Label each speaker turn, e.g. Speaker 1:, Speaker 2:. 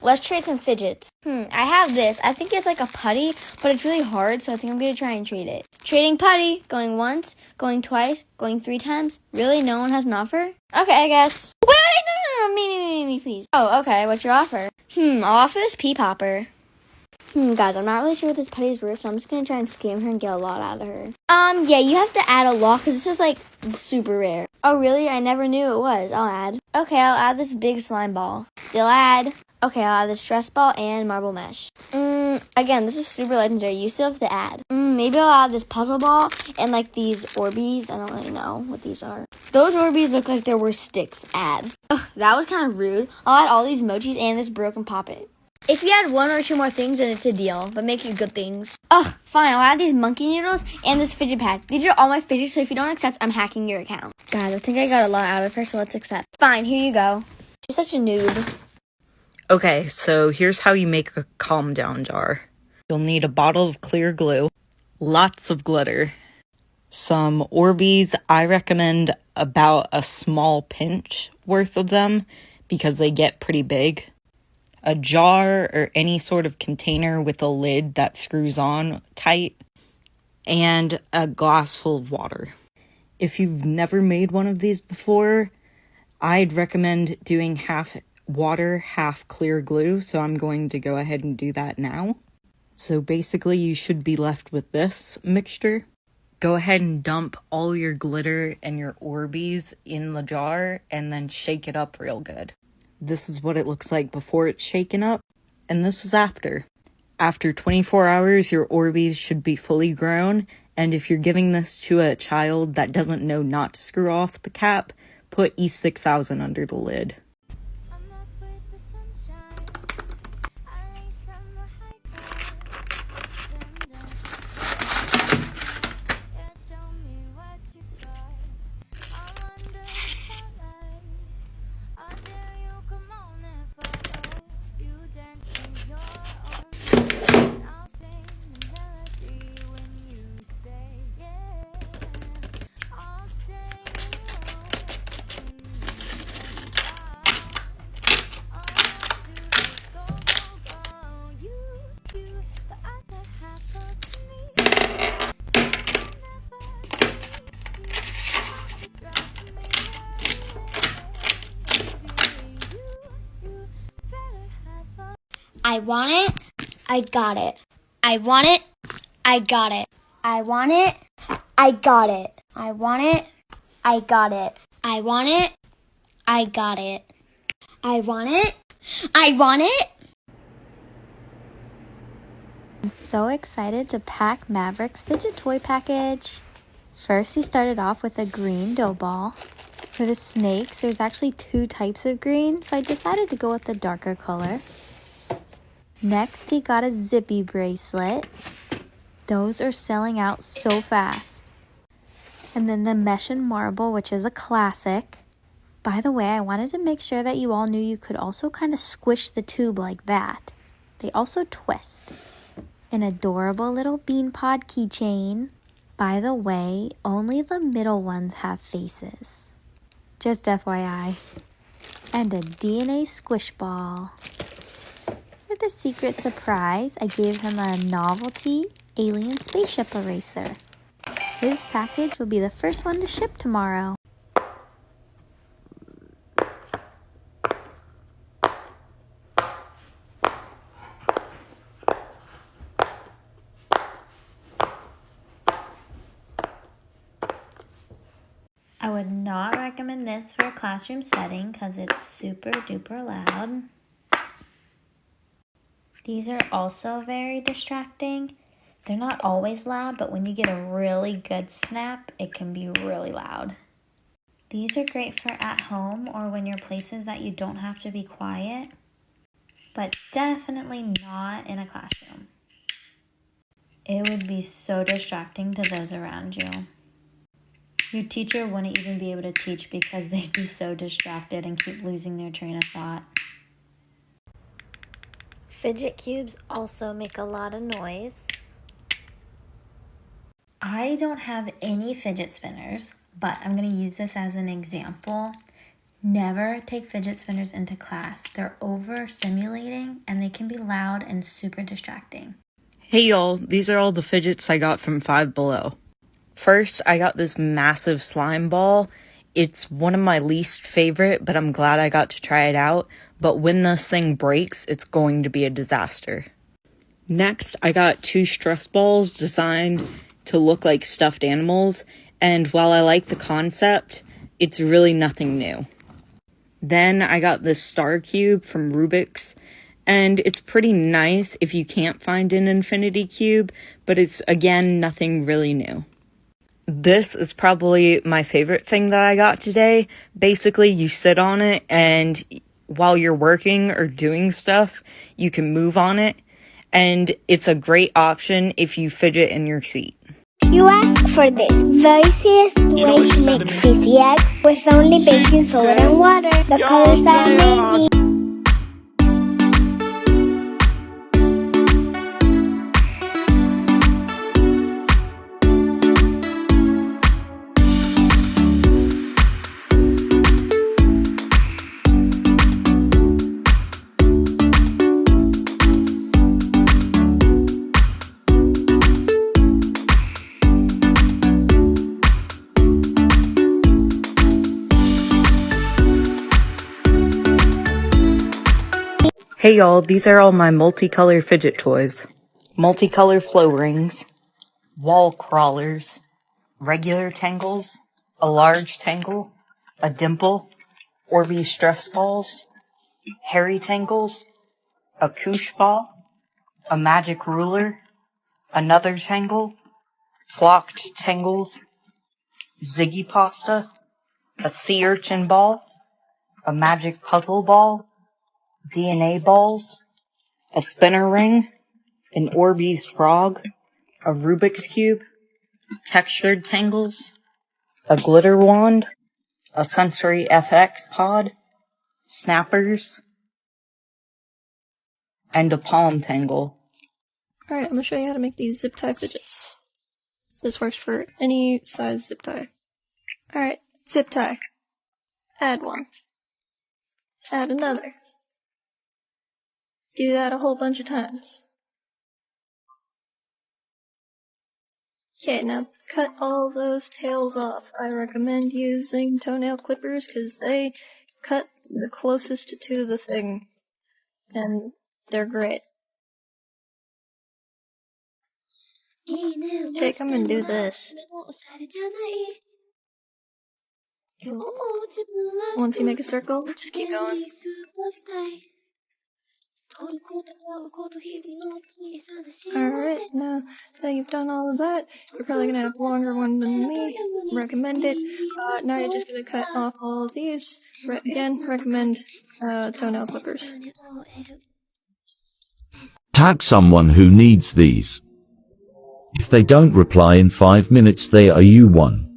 Speaker 1: Let's trade some fidgets. I have this. I think it's like a putty, but it's really hard, so I think I'm going to try and trade it. Trading putty. Going once, going twice, going 3 times. Really? No one has an offer? Okay, I guess. Wait, no, me, please. Oh, okay, what's your offer? I'll offer this pea popper. Guys, I'm not really sure what this putty is worth, so I'm just going to try and scam her and get a lot out of her. Yeah, you have to add a lot, because this is, like, super rare. Oh, really? I never knew it was. I'll add. Okay, I'll add this big slime ball. Still add. Okay, I'll add this stress ball and marble mesh. Again, this is super legendary. You still have to add. Maybe I'll add this puzzle ball and, like, these Orbeez. I don't really know what these are. Those Orbeez look like they were sticks. Add. Ugh, that was kind of rude. I'll add all these mochis and this broken poppet. If you add 1 or 2 more things, then it's a deal, but make it good things. Ugh, fine, I'll add these monkey noodles and this fidget pad. These are all my fidgets, so if you don't accept, I'm hacking your account. Guys, I think I got a lot out of her, so let's accept. Fine, here you go. You're such a noob.
Speaker 2: Okay, so here's how you make a calm down jar. You'll need a bottle of clear glue, lots of glitter, some Orbeez. I recommend about a small pinch worth of them because they get pretty big. A jar or any sort of container with a lid that screws on tight, and a glass full of water. If you've never made one of these before, I'd recommend doing half water, half clear glue, so I'm going to go ahead and do that now. So basically you should be left with this mixture. Go ahead and dump all your glitter and your Orbeez in the jar and then shake it up real good. This is what it looks like before it's shaken up, and this is after. After 24 hours, your Orbeez should be fully grown, and if you're giving this to a child that doesn't know not to screw off the cap, put E6000 under the lid.
Speaker 1: I want it. I got it. I want it. I got it. I want it. I got it. I want it. I got it. I want it. I got it. I want it. I want it.
Speaker 3: I'm so excited to pack Maverick's fidget toy package. First, he started off with a green dough ball. For the snakes, there's actually 2 types of green, so I decided to go with the darker color. Next, he got a zippy bracelet. Those are selling out so fast. And then the mesh and marble, which is a classic. By the way, I wanted to make sure that you all knew you could also kind of squish the tube like that. They also twist. An adorable little bean pod keychain. By the way, only the middle ones have faces. Just FYI. And a DNA squish ball. For the secret surprise, I gave him a novelty alien spaceship eraser. His package will be the first one to ship tomorrow. I would not recommend this for a classroom setting because it's super duper loud. These are also very distracting. They're not always loud, but when you get a really good snap, it can be really loud. These are great for at home or when you're places that you don't have to be quiet, but definitely not in a classroom. It would be so distracting to those around you. Your teacher wouldn't even be able to teach because they'd be so distracted and keep losing their train of thought. Fidget cubes also make a lot of noise. I don't have any fidget spinners, but I'm going to use this as an example. Never take fidget spinners into class. They're overstimulating and they can be loud and super distracting.
Speaker 2: Hey y'all, these are all the fidgets I got from Five Below. First, I got this massive slime ball. It's one of my least favorite, but I'm glad I got to try it out. But when this thing breaks, it's going to be a disaster. Next, I got 2 stress balls designed to look like stuffed animals, and while I like the concept, it's really nothing new. Then I got this star cube from Rubik's, and it's pretty nice if you can't find an infinity cube, but it's, again, nothing really new. This is probably my favorite thing that I got today. Basically, you sit on it, and while you're working or doing stuff, you can move on it, and it's a great option if you fidget in your seat.
Speaker 4: You ask for this. The easiest way to make fizzy eggs with only baking soda and water. The colors are amazing.
Speaker 2: Hey y'all, these are all my multicolor fidget toys. Multicolor flow rings, wall crawlers, regular tangles, a large tangle, a dimple, Orbeez stress balls, hairy tangles, a koosh ball, a magic ruler, another tangle, flocked tangles, ziggy pasta, a sea urchin ball, a magic puzzle ball, DNA balls, a spinner ring, an Orbeez frog, a Rubik's cube, textured tangles, a glitter wand, a sensory FX pod, snappers, and a palm tangle.
Speaker 5: Alright, I'm going to show you how to make these zip tie fidgets. This works for any size zip tie. Alright, zip tie. Add one. Add another. Do that a whole bunch of times. Okay, now cut all those tails off. I recommend using toenail clippers because they cut the closest to the thing. And they're great. Okay, come and do this. Once you make a circle, just keep going. Alright, now that you've done all of that, you're probably going to have a longer one than me. Recommend it. Now you're just going to cut off all of these. Again, recommend toenail clippers.
Speaker 6: Tag someone who needs these. If they don't reply in 5 minutes, they are you one.